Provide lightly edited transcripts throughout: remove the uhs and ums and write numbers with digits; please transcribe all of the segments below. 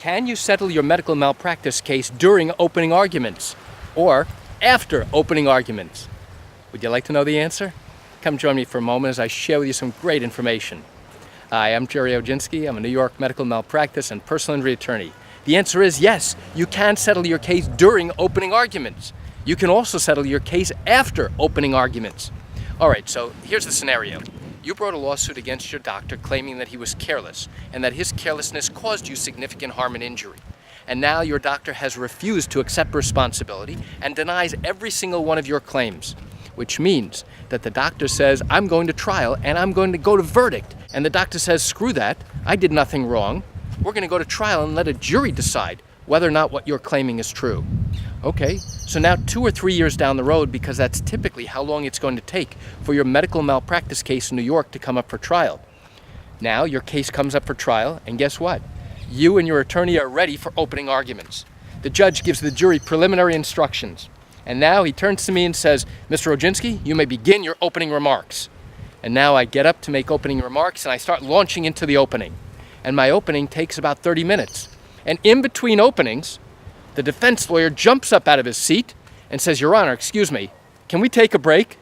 Can you settle your medical malpractice case during opening arguments or after opening arguments? Would you like to know the answer? Come join me for a moment as I share with you some great information. Hi, I'm Gerry Oginski. I'm a New York medical malpractice and personal injury attorney. The answer is yes, you can settle your case during opening arguments. You can also settle your case after opening arguments. All right, so here's the scenario. You brought a lawsuit against your doctor claiming that he was careless and that his carelessness caused you significant harm and injury. And now your doctor has refused to accept responsibility and denies every single one of your claims, which means that the doctor says, I'm going to trial and I'm going to go to verdict. And the doctor says, screw that, I did nothing wrong. We're going to go to trial and let a jury decide whether or not what you're claiming is true. Okay, so now 2 or 3 years down the road, because that's typically how long it's going to take for your medical malpractice case in New York to come up for trial. Now your case comes up for trial, and guess what? You and your attorney are ready for opening arguments. The judge gives the jury preliminary instructions, and now he turns to me and says, Mr. Oginski, you may begin your opening remarks. And now I get up to make opening remarks, and I start launching into the opening. And my opening takes about 30 minutes. And in between openings, the defense lawyer jumps up out of his seat and says, Your Honor, excuse me, can we take a break?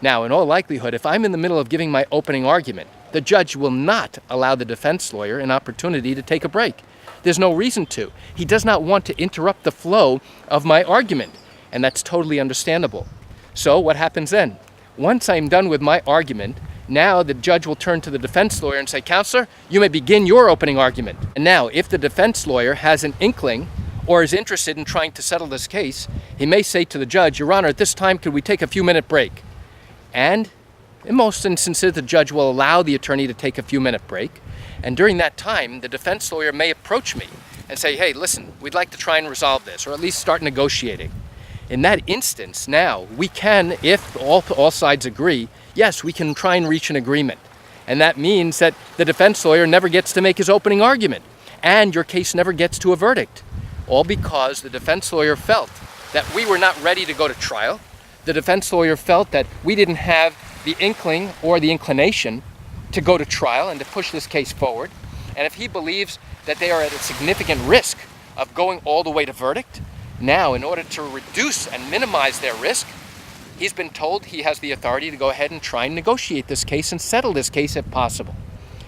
Now, in all likelihood, if I'm in the middle of giving my opening argument, the judge will not allow the defense lawyer an opportunity to take a break. There's no reason to. He does not want to interrupt the flow of my argument, and that's totally understandable. So what happens then? Once I'm done with my argument, now the judge will turn to the defense lawyer and say, Counselor, you may begin your opening argument. And now, if the defense lawyer has an inkling or is interested in trying to settle this case, he may say to the judge, Your Honor, at this time, could we take a few-minute break? And in most instances, the judge will allow the attorney to take a few-minute break. And during that time, the defense lawyer may approach me and say, Hey, listen, we'd like to try and resolve this, or at least start negotiating. In that instance, now, we can, if all sides agree, yes, we can try and reach an agreement. And that means that the defense lawyer never gets to make his opening argument, and your case never gets to a verdict. All because the defense lawyer felt that we were not ready to go to trial. The defense lawyer felt that we didn't have the inkling or the inclination to go to trial and to push this case forward. And if he believes that they are at a significant risk of going all the way to verdict, now in order to reduce and minimize their risk, he's been told he has the authority to go ahead and try and negotiate this case and settle this case if possible.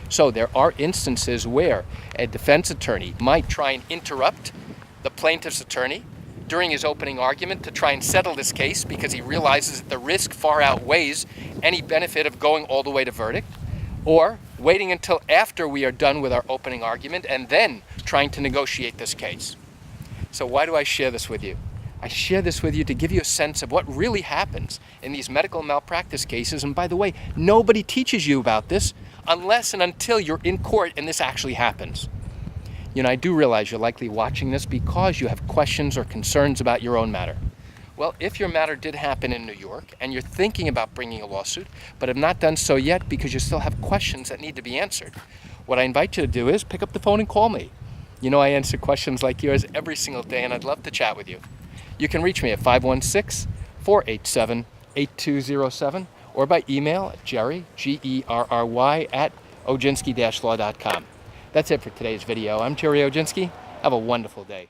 So there are instances where a defense attorney might try and interrupt the plaintiff's attorney during his opening argument to try and settle this case because he realizes that the risk far outweighs any benefit of going all the way to verdict, or waiting until after we are done with our opening argument and then trying to negotiate this case. So why do I share this with you? I share this with you to give you a sense of what really happens in these medical malpractice cases. And by the way, nobody teaches you about this unless and until you're in court and this actually happens. You know, I do realize you're likely watching this because you have questions or concerns about your own matter. Well, if your matter did happen in New York and you're thinking about bringing a lawsuit, but have not done so yet because you still have questions that need to be answered, what I invite you to do is pick up the phone and call me. You know, I answer questions like yours every single day, and I'd love to chat with you. You can reach me at 516-487-8207 or by email at Gerry, Gerry, at oginski-law.com. That's it for today's video. I'm Gerry Oginski. Have a wonderful day.